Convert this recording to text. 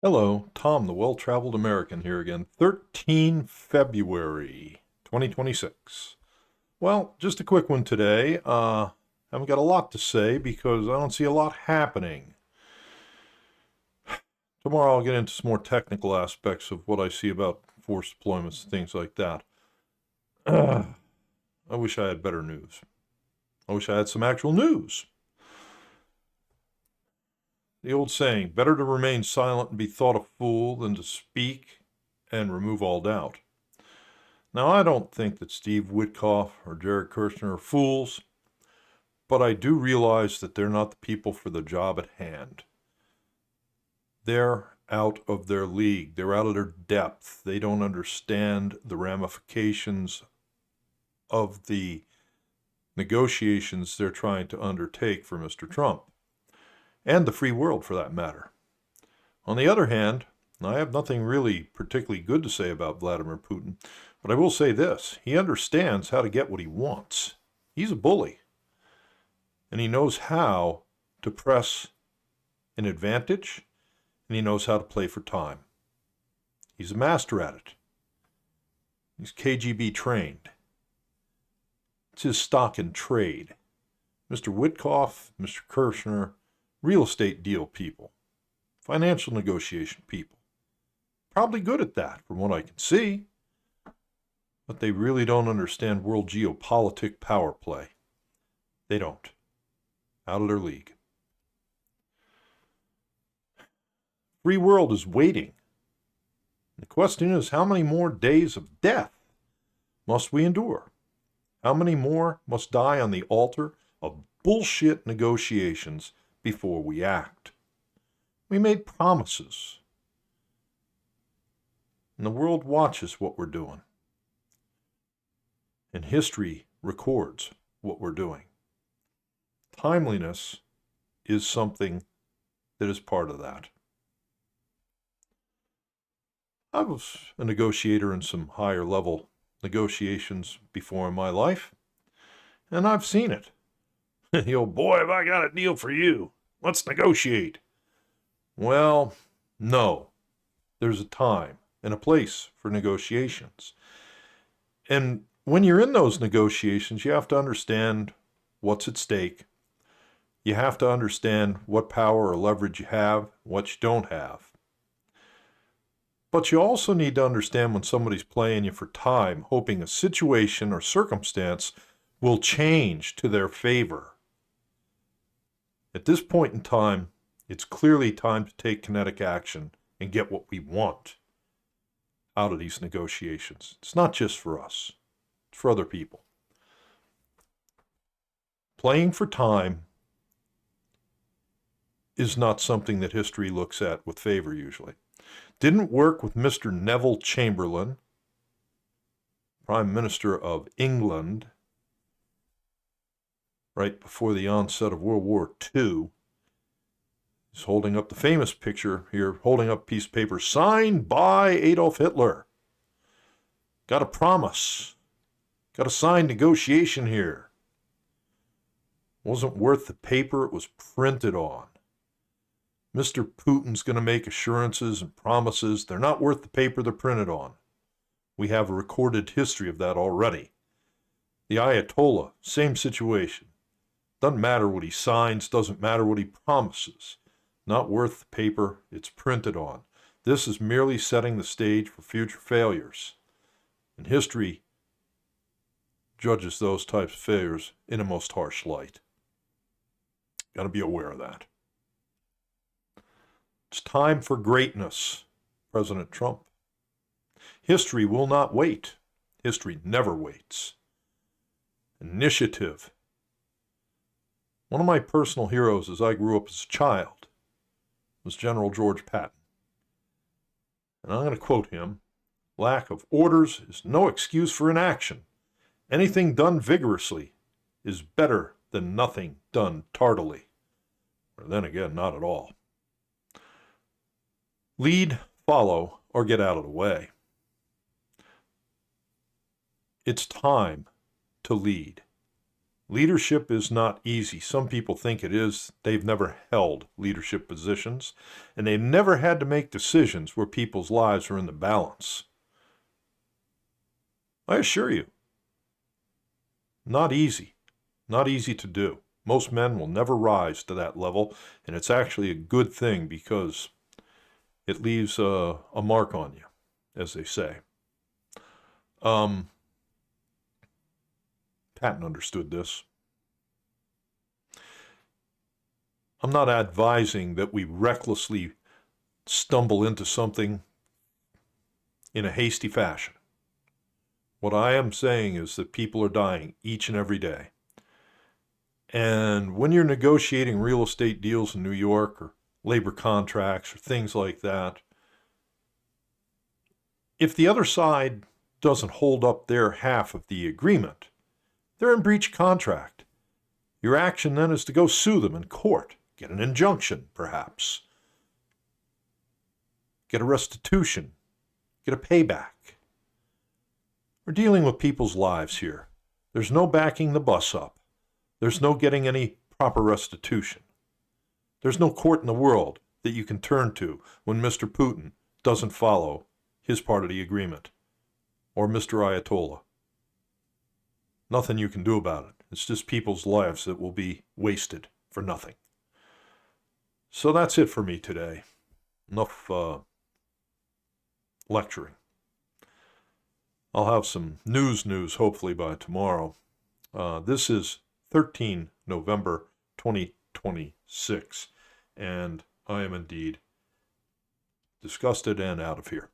Hello, Tom, the well-traveled American here again. 13 February 2026. Well, just a quick one today. Haven't got a lot to say because I don't see a lot happening. Tomorrow I'll get into some more technical aspects of what I see about force deployments and things like that. I wish I had better news. I wish I had some actual news. The old saying, better to remain silent and be thought a fool than to speak and remove all doubt. Now, I don't think that Steve Witkoff or Jared Kushner are fools, but I do realize that they're not the people for the job at hand. They're out of their league. They're out of their depth. They don't understand the ramifications of the negotiations they're trying to undertake for Mr. Trump, and the free world for that matter. On the other hand, I have nothing really particularly good to say about Vladimir Putin, but I will say this: he understands how to get what he wants. He's a bully, and he knows how to press an advantage, and he knows how to play for time. He's a master at it. He's KGB trained. It's his stock in trade. Mr. Witkoff, Mr. Kushner, real estate deal people, financial negotiation people. Probably good at that from what I can see, but they really don't understand world geopolitical power play. They don't. Out of their league. Free world is waiting. The question is, how many more days of death must we endure? How many more must die on the altar of bullshit negotiations before we act? We made promises, and the world watches what we're doing, and history records what we're doing. Timeliness is something that is part of that. I was a negotiator in some higher level negotiations before in my life, and I've seen it. The old boy, have I got a deal for you? Let's negotiate. Well, no. There's a time and a place for negotiations. And when you're in those negotiations, you have to understand what's at stake. You have to understand what power or leverage you have, what you don't have. But you also need to understand when somebody's playing you for time, hoping a situation or circumstance will change to their favor. At this point in time, it's clearly time to take kinetic action and get what we want out of these negotiations. It's not just for us, it's for other people. Playing for time is not something that history looks at with favor usually. Didn't work with Mr. Neville Chamberlain, Prime Minister of England, right before the onset of World War II. He's holding up the famous picture here, holding up a piece of paper signed by Adolf Hitler. Got a promise. Got a signed negotiation here. Wasn't worth the paper it was printed on. Mr. Putin's going to make assurances and promises. They're not worth the paper they're printed on. We have a recorded history of that already. The Ayatollah, same situation. Doesn't matter what he signs, doesn't matter what he promises. Not worth the paper it's printed on. This is merely setting the stage for future failures. And history judges those types of failures in a most harsh light. Got to be aware of that. It's time for greatness, President Trump. History will not wait. History never waits. Initiative. One of my personal heroes as I grew up as a child was General George Patton. And I'm going to quote him: lack of orders is no excuse for inaction. Anything done vigorously is better than nothing done tardily. Or then again, not at all. Lead, follow, or get out of the way. It's time to lead. Leadership is not easy. Some people think it is. They've never held leadership positions, and they've never had to make decisions where people's lives are in the balance. I assure you, not easy. Not easy to do. Most men will never rise to that level, and it's actually a good thing because it leaves a mark on you, as they say. Patton understood this. I'm not advising that we recklessly stumble into something in a hasty fashion. What I am saying is that people are dying each and every day. And when you're negotiating real estate deals in New York or labor contracts or things like that, if the other side doesn't hold up their half of the agreement, they're in breach of contract. Your action then is to go sue them in court, get an injunction, perhaps, get a restitution, get a payback. We're dealing with people's lives here. There's no backing the bus up. There's no getting any proper restitution. There's no court in the world that you can turn to when Mr. Putin doesn't follow his part of the agreement, or Mr. Ayatollah. Nothing you can do about it. It's just people's lives that will be wasted for nothing. So that's it for me today. Enough lecturing. I'll have some news hopefully by tomorrow. This is 13 November 2026, and I am indeed disgusted and out of here.